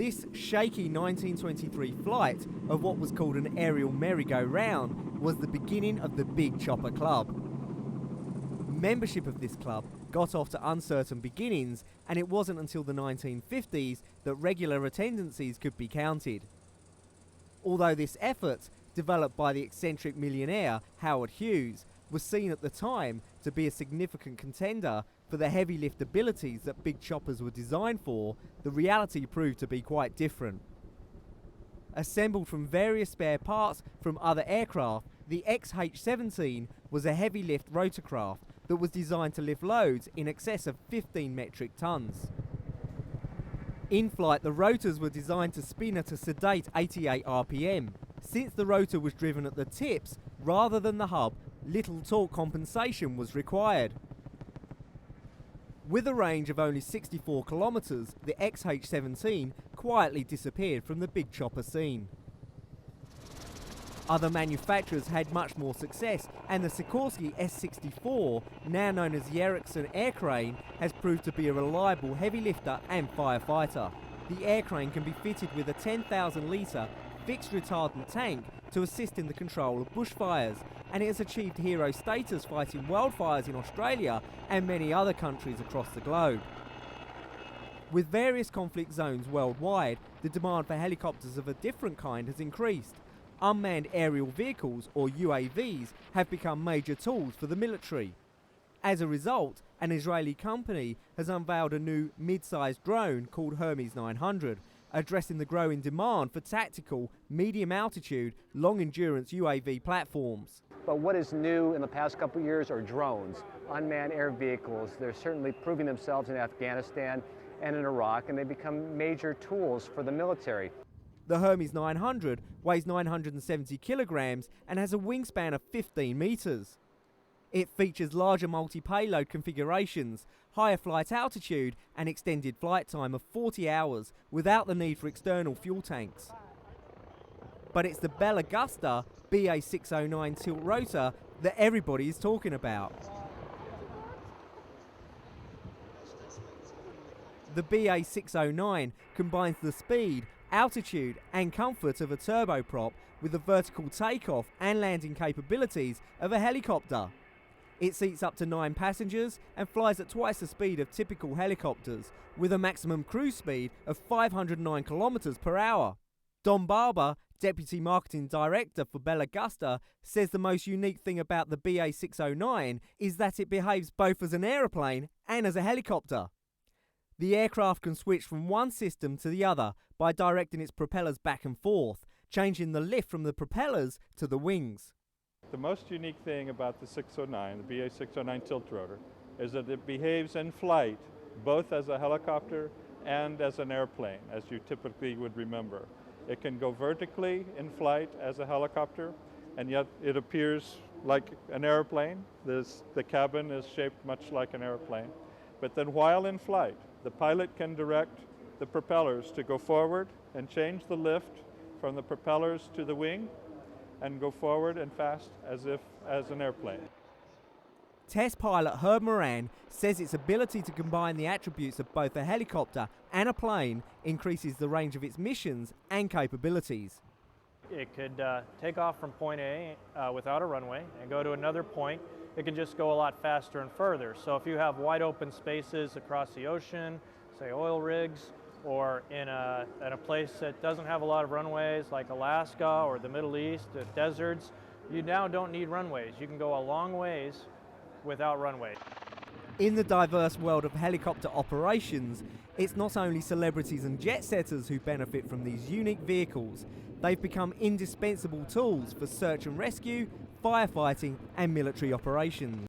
This shaky 1923 flight of what was called an aerial merry-go-round was the beginning of the Big Chopper Club. Membership of this club got off to uncertain beginnings, and it wasn't until the 1950s that regular attendances could be counted. Although this effort, developed by the eccentric millionaire Howard Hughes, was seen at the time to be a significant contender for the heavy lift abilities that big choppers were designed for, the reality proved to be quite different. Assembled from various spare parts from other aircraft, the XH-17 was a heavy lift rotorcraft that was designed to lift loads in excess of 15 metric tons. In flight, the rotors were designed to spin at a sedate 88 RPM. Since the rotor was driven at the tips rather than the hub, little torque compensation was required. With a range of only 64 kilometres, the XH-17 quietly disappeared from the big chopper scene. Other manufacturers had much more success, and the Sikorsky S-64, now known as the Ericsson Air Crane, has proved to be a reliable heavy lifter and firefighter. The air crane can be fitted with a 10,000 litre fixed retardant tank to assist in the control of bushfires, and it has achieved hero status fighting wildfires in Australia and many other countries across the globe. With various conflict zones worldwide, the demand for helicopters of a different kind has increased. Unmanned aerial vehicles, or UAVs, have become major tools for the military. As a result, an Israeli company has unveiled a new mid-sized drone called Hermes 900, addressing the growing demand for tactical, medium-altitude, long-endurance UAV platforms. But what is new in the past couple of years are drones, unmanned air vehicles. They're certainly proving themselves in Afghanistan and in Iraq, and they become major tools for the military. The Hermes 900 weighs 970 kilograms and has a wingspan of 15 meters. It features larger multi-payload configurations, higher flight altitude and extended flight time of 40 hours without the need for external fuel tanks. But it's the Bell Augusta BA609 tilt rotor that everybody is talking about. The BA609 combines the speed, altitude and comfort of a turboprop with the vertical takeoff and landing capabilities of a helicopter. It seats up to 9 passengers and flies at twice the speed of typical helicopters, with a maximum cruise speed of 509 kilometers per hour. Don Barber, Deputy Marketing Director for Bell Augusta, says the most unique thing about the BA609 is that it behaves both as an aeroplane and as a helicopter. The aircraft can switch from one system to the other by directing its propellers back and forth, changing the lift from the propellers to the wings. The most unique thing about the 609, the BA609 tilt rotor, is that it behaves in flight both as a helicopter and as an airplane, as you typically would remember. It can go vertically in flight as a helicopter, and yet it appears like an airplane. The cabin is shaped much like an airplane. But then while in flight, the pilot can direct the propellers to go forward and change the lift from the propellers to the wing and go forward and fast as an airplane. Test pilot Herb Moran says its ability to combine the attributes of both a helicopter and a plane increases the range of its missions and capabilities. It could take off from point A without a runway and go to another point. It can just go a lot faster and further. So if you have wide open spaces across the ocean, say oil rigs, or in a place that doesn't have a lot of runways like Alaska or the Middle East, the deserts, you now don't need runways. You can go a long ways without runways. In the diverse world of helicopter operations, it's not only celebrities and jet setters who benefit from these unique vehicles. They've become indispensable tools for search and rescue, firefighting and military operations.